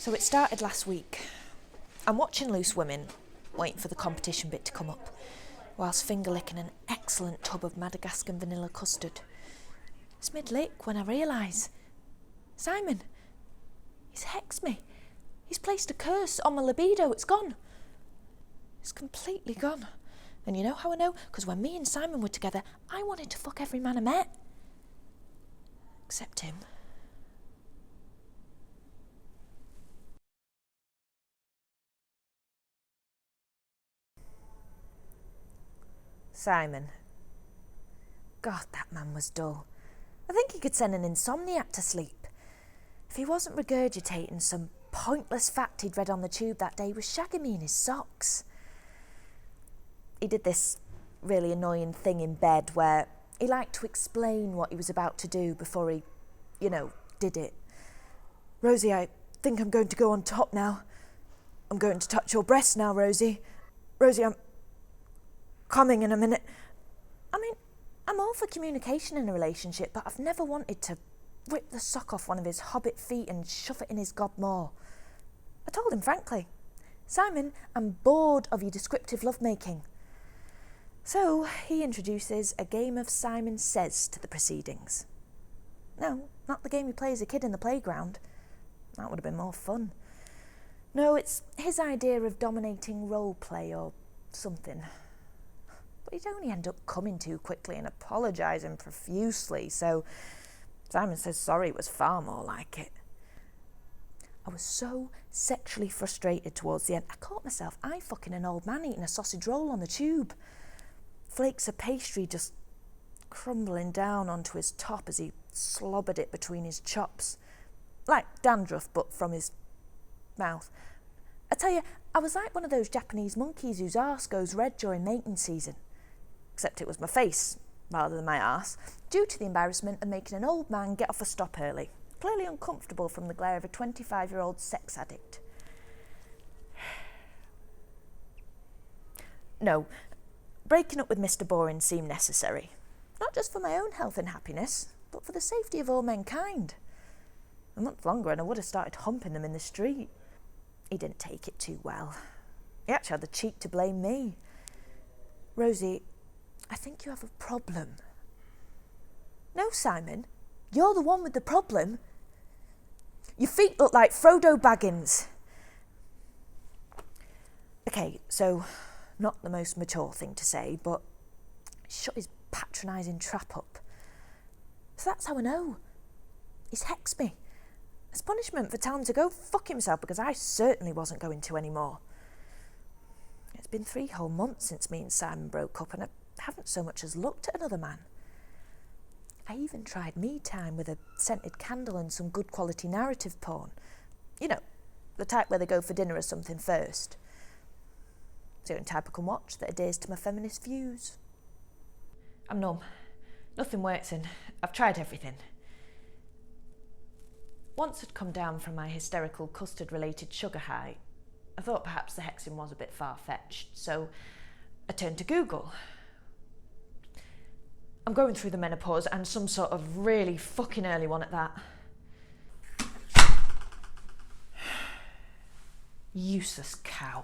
So it started last week. I'm watching Loose Women, waiting for the competition bit to come up, whilst finger licking an excellent tub of Madagascar vanilla custard. It's mid-lick when I realise, Simon, he's hexed me. He's placed a curse on my libido. It's gone. It's completely gone. And you know how I know? Because when me and Simon were together, I wanted to fuck every man I met. Except him. Simon. God, that man was dull. I think he could send an insomniac to sleep. If he wasn't regurgitating some pointless fact he'd read on the tube that day was shagging me in his socks. He did this really annoying thing in bed where he liked to explain what he was about to do before he, did it. Rosie, I think I'm going to go on top now. I'm going to touch your breast now, Rosie. Rosie, I'm coming in a minute. I mean, I'm all for communication in a relationship, but I've never wanted to rip the sock off one of his hobbit feet and shove it in his gob maw. I told him frankly, Simon, I'm bored of your descriptive lovemaking. So he introduces a game of Simon Says to the proceedings. No, not the game he plays as a kid in the playground. That would have been more fun. No, it's his idea of dominating role play or something. But he'd only end up coming too quickly and apologising profusely, so Simon Says Sorry was far more like it. I was so sexually frustrated towards the end, I caught myself eye-fucking an old man eating a sausage roll on the tube. Flakes of pastry just crumbling down onto his top as he slobbered it between his chops. Like dandruff, but from his mouth. I tell you, I was like one of those Japanese monkeys whose arse goes red during mating season. Except it was my face, rather than my arse, due to the embarrassment of making an old man get off a stop early, clearly uncomfortable from the glare of a 25-year-old sex addict. No, breaking up with Mr. Boring seemed necessary, not just for my own health and happiness, but for the safety of all mankind. A month longer and I would have started humping them in the street. He didn't take it too well. He actually had the cheek to blame me. Rosie, I think you have a problem. No, Simon, you're the one with the problem. Your feet look like Frodo Baggins. Okay, so not the most mature thing to say, but shut his patronising trap up. So that's how I know. He's hexed me. As punishment for telling him to go fuck himself because I certainly wasn't going to anymore. It's been 3 whole months since me and Simon broke up and I haven't so much as looked at another man. I even tried me time with a scented candle and some good quality narrative porn. You know, the type where they go for dinner or something first. It's the only type I can watch that adheres to my feminist views. I'm numb. Nothing works and I've tried everything. Once I'd come down from my hysterical custard-related sugar high, I thought perhaps the hexing was a bit far-fetched, so I turned to Google. I'm going through the menopause and some sort of really fucking early one at that. Useless cow.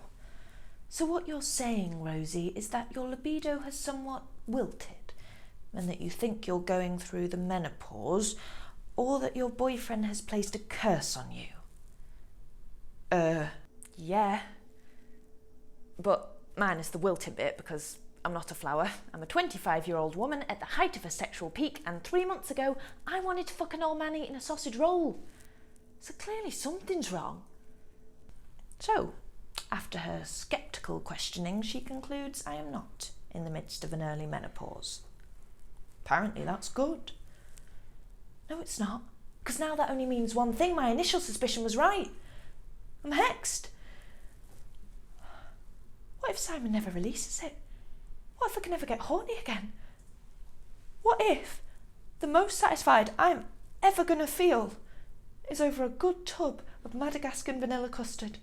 So what you're saying, Rosie, is that your libido has somewhat wilted, and that you think you're going through the menopause, or that your boyfriend has placed a curse on you? Yeah. But minus the wilting bit, because I'm not a flower. I'm a 25-year-old woman at the height of a sexual peak, and 3 months ago, I wanted to fuck an old man eating a sausage roll. So clearly something's wrong. So, after her sceptical questioning, she concludes I am not in the midst of an early menopause. Apparently that's good. No, it's not, because now that only means one thing. My initial suspicion was right. I'm hexed. What if Simon never releases it? What if I can never get horny again? What if the most satisfied I'm ever going to feel is over a good tub of Madagascar vanilla custard?